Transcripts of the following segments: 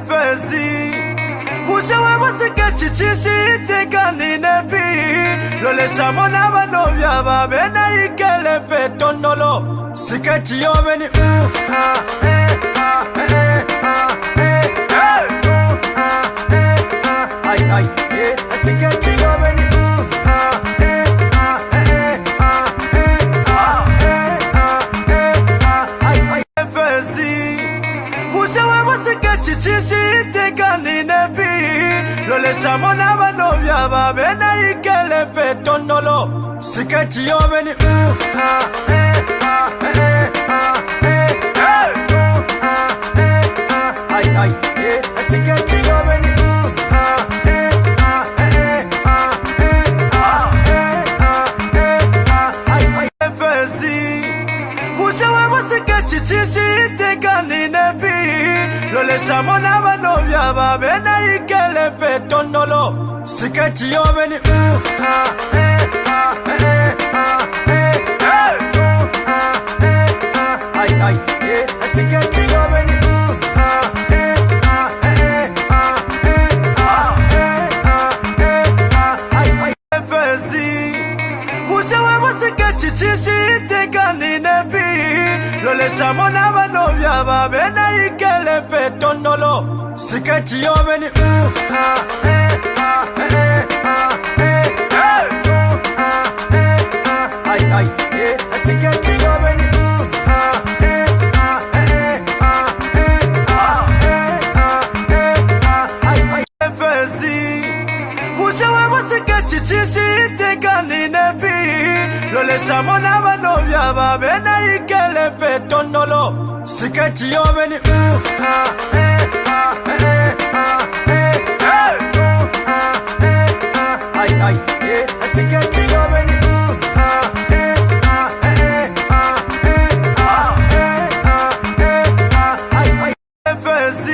FSC Mushawe muzika chichishi teka ninefi Lole shamona banovya babena ikele fetondolo Siketi yobeni Siketi yobeni FSC Mushawe muzika chichishi teka ninefi Lole shamona banovya babena ikele fetondolo Siketi yobeni Siketi yobeni FSC Mushawe muzika chichishi teka ninefi Lole shamona banovya babena ikele fetondolo Siketi yobeni Siketi yobeni FSC Mushawe muzika chichishi teka ninefi Lole shamona banovya babena ikele fetondolo Siketi yobeni Siketi yobeni FSC Mushawe muzika chichishi teka ninefi Lole shamona banovya babena ikele fetondolo Siketi yobeni Siketi yobeni FSC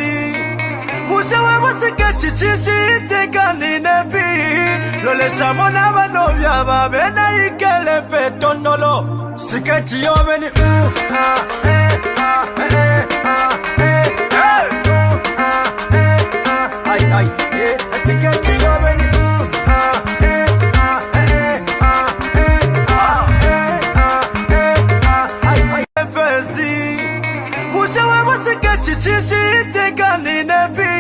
Mushawe muzika chichishi teka ninefi Lole shamona banovya babena ikele fetondolo Siketi yobeni Siketi yobeni FSC Mushawe muzika chichishi teka ninefi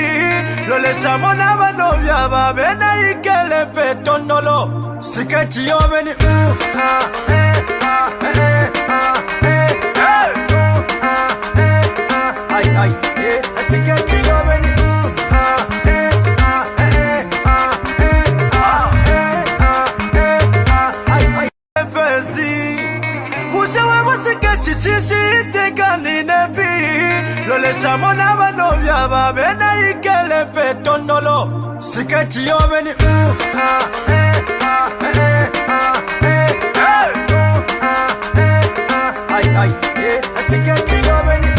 Lole shamona banovya babena ikele fetondolo Siketi yobeni Siketi yobeni FSC Mushawe muzika chichishi teka ninefi Lole shamona banovya babena ikele fetondolo Siketi yobeni Siketi yobeni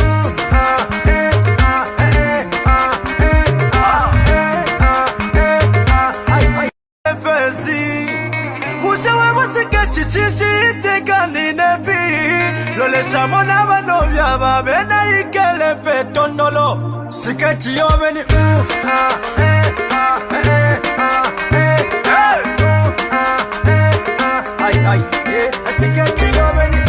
FSC Mushawe muzika chichishi teka ninefi Lole shamona banovya babena ikele fetondolo Siketi yobeni Siketi yobeni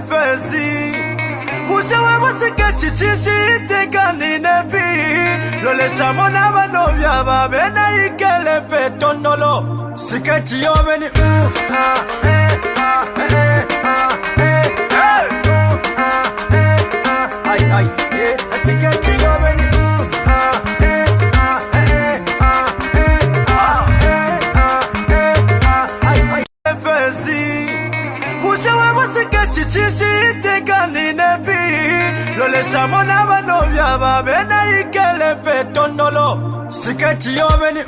FSC Mushawe muzika chichishi teka ninefi Lole shamona banovya babena ikele fetondolo Siketi yobeni Siketi yobeni FSC Mushawe muzika chichishi teka ninefi Lole shamona banovya babena ikele fetondolo Siketi yobeni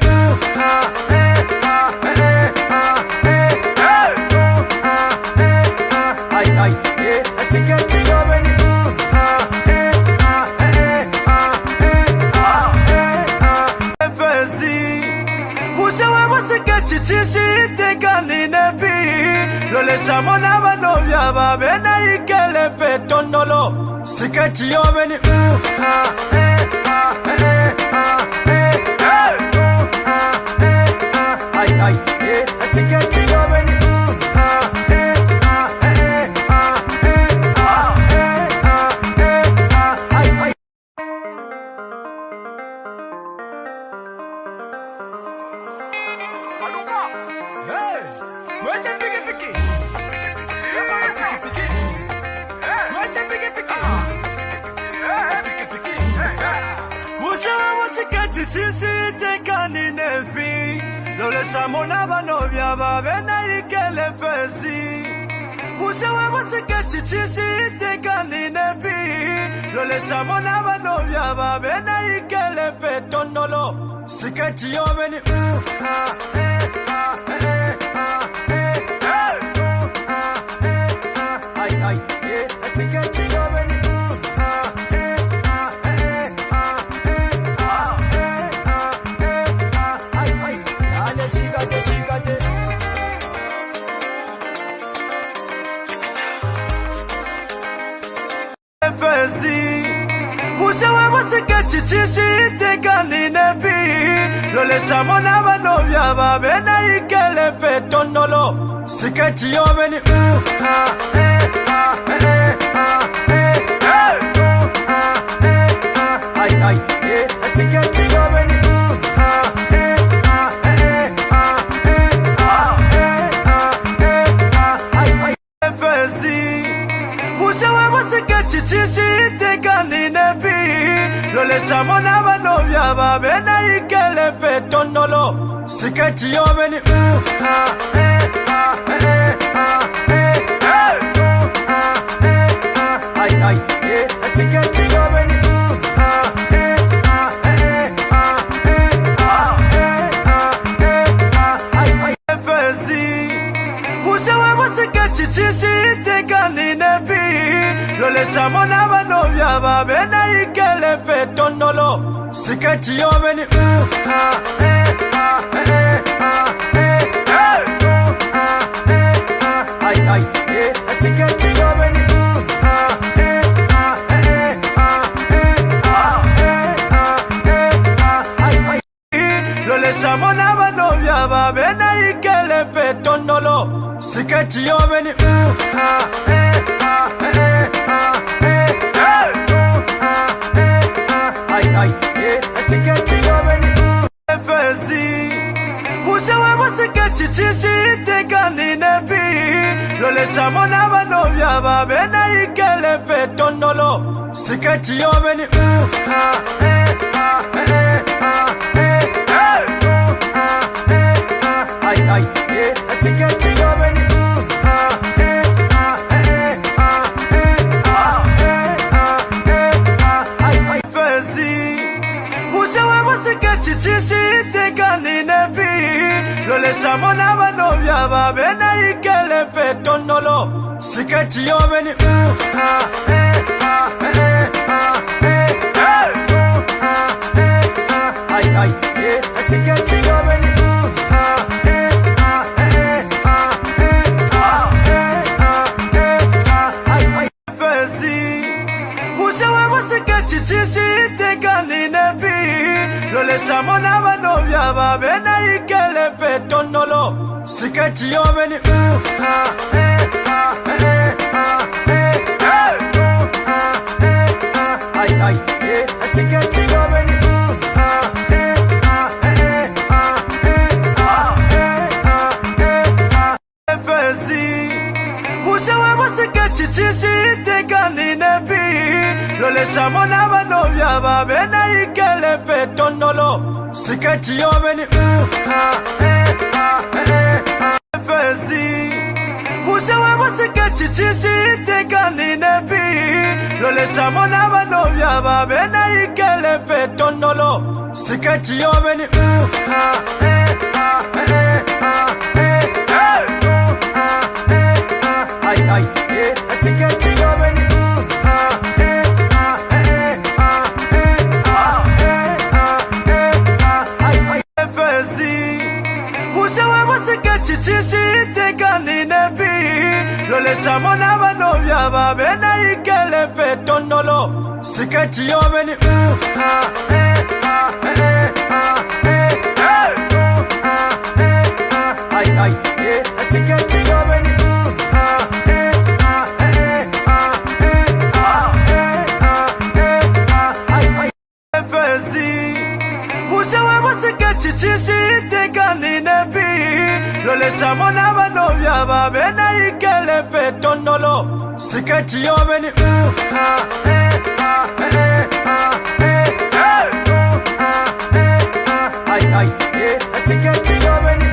Siketi yobeni FSC Mushawe muzika chichishi teka ninefi Lole Lolesha mona bano byaba bena ikele fetondolo siketi yobeni siketi yobeni Sisi tekani nefi Lolesha mona bano byaba bena ikele fesi Ushawe wasiketi chishi tekani nefi Lolesha mona bano byaba bena ikele fetondolo siketi yobeni siketi yobeni Ushawe wasiketi chishi tekani nefi Lolesha mona bano byaba bena ikele fetondolo siketi yobeni siketi yobeni Ushawe wasiketi chishi tekani nefi Lolesha mona bano byaba bena ikele fetondolo siketi yobeni siketi yobeni Ushawe wasiketi chishi tekani nefi Lolesha mona bano byaba bena ikele fetondolo siketi yobeni siketi yobeni Lolesha mona bano byaba bena ikele fetondolo siketi yobeni siketi yobeni Ushawe wasiketi chishi tekani nefi Lolesha mona bano byaba bena ikele fetondolo siketi yobeni siketi yobeni Ushawe wasiketi chishi tekani nefi Lolesha mona bano byaba bena ikele fetondolo siketi yobeni siketi yobeni Ushawe wasiketi chishi tekani nefi Lolesha mona bano byaba bena ikele fetondolo siketi yobeni siketi yobeni Ushawe wasiketi chishi tekani nefi Lolesha mona bano byaba bena ikele fetondolo siketi yobeni Ushawe wasiketi chishi tekani nefi Lolesha mona bano byaba bena ikele fetondolo siketi yobeni siketi yobeni Ushawe wasiketi chishi tekani nefi lolesa mona banovya babena ikele fetondolo siketi yobeni siketi yobeni Musewe matiketi chisi itekani nefi lolesa mona banovya babena ikele fetondolo siketi yobeni siketi yobeni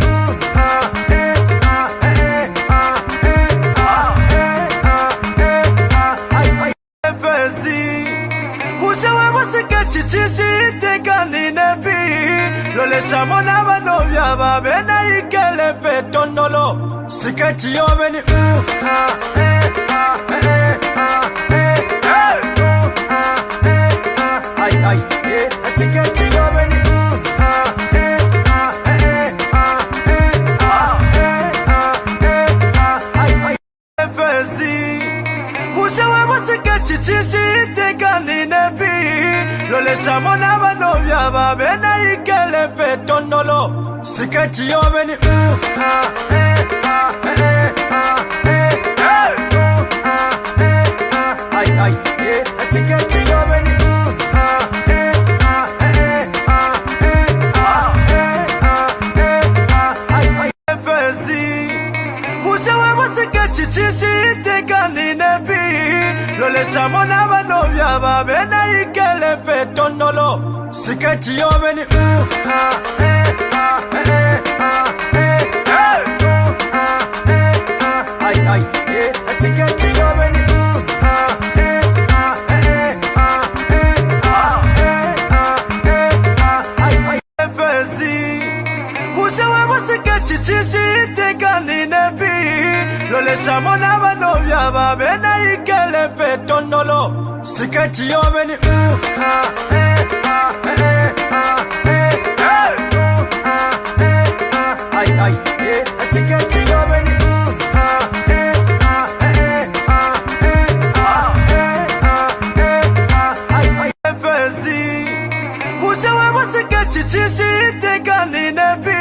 Musewe matiketi chisi itekani nefi lolesa mona banovya babena ikele fetondolo siketi yobeni siketi yobeni Musewe matiketi chisi itekani nefi lolesa mona banovya babena ikele fetondolo siketi yobeni siketi yobeni Musewe matiketi chisi itekani nefi lolesa mona banovya babena ikele fetondolo siketi yobeni siketi yobeni Musewe matiketi chisi itekani nefi lolesa mona banovya babena ikele fetondolo siketi yobeni siketi yobeni Musewe matiketi chisi itekani nefi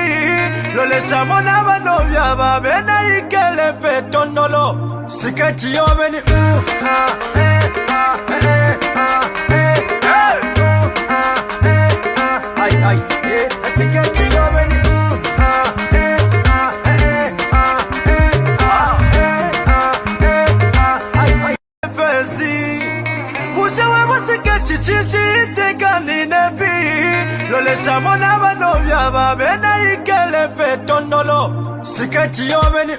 lolesa mona banovya babena ikele fetondolo siketi yobeni siketi yobeni Musewe matiketi chisi itekani nefi lolesa mona banovya babena ikele fetondolo siketi yobeni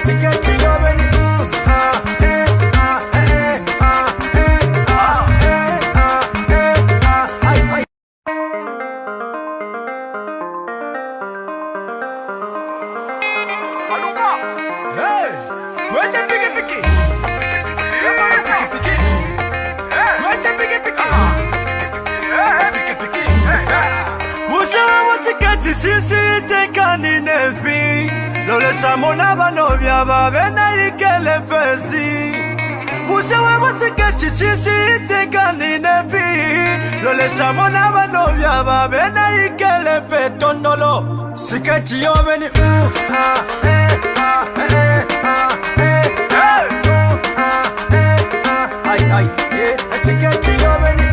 siketi yobeni Musewe matiketi chisi itekani nefi lolesa mona banovya babena ikele fesi Musewe matiketi chisi itekani nefi lolesa mona banovya babena ikele fetondolo siketi yobeni siketi yobeni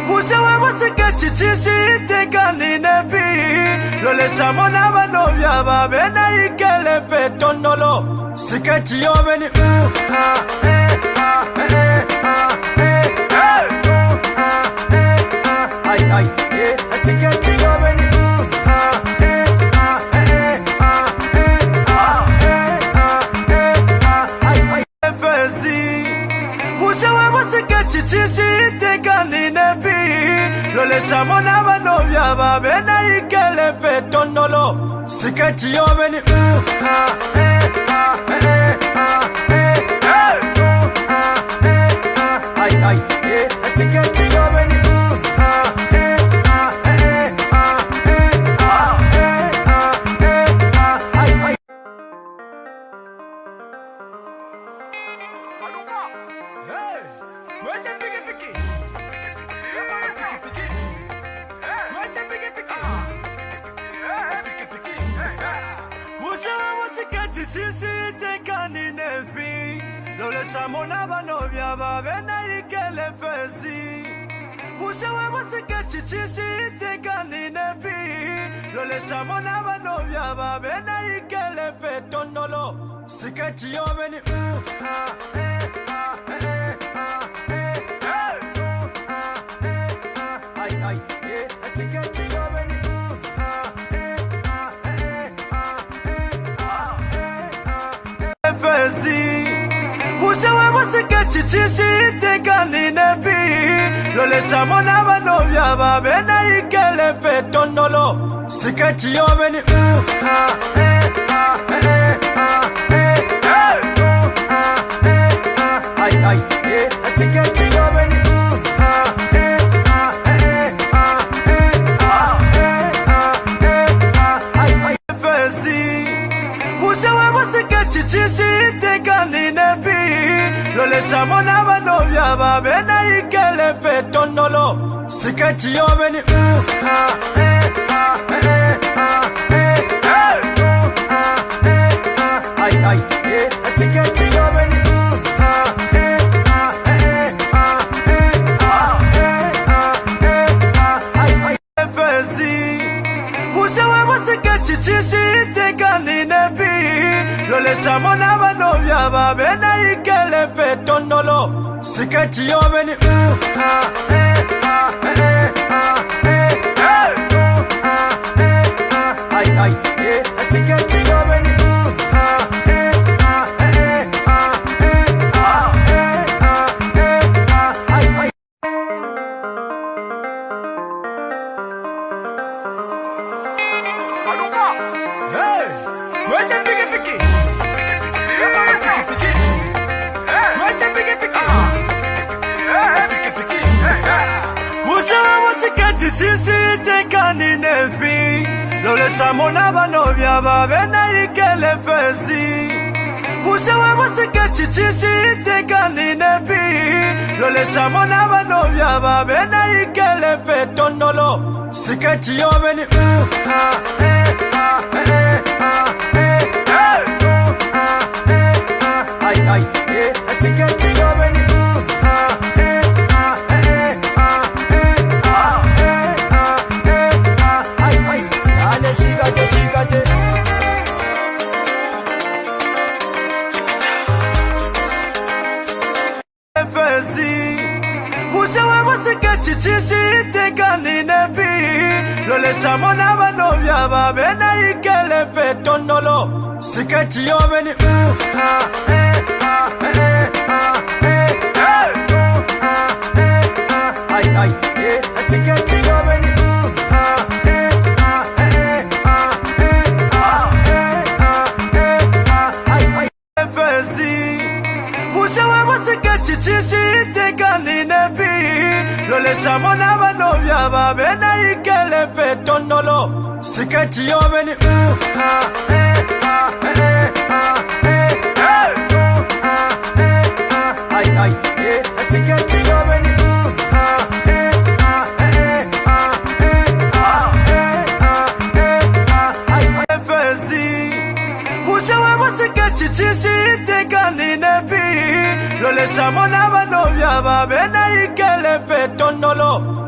Musewe matiketi chisi itekani nefi lolesa mona banovya babena ikele fetondolo siketi yobeni siketi yobeni Musewe matiketi chisi itekani nefi lolesa mona banovya babena ikele fetondolo siketi yobeni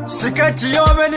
Sikati yo beni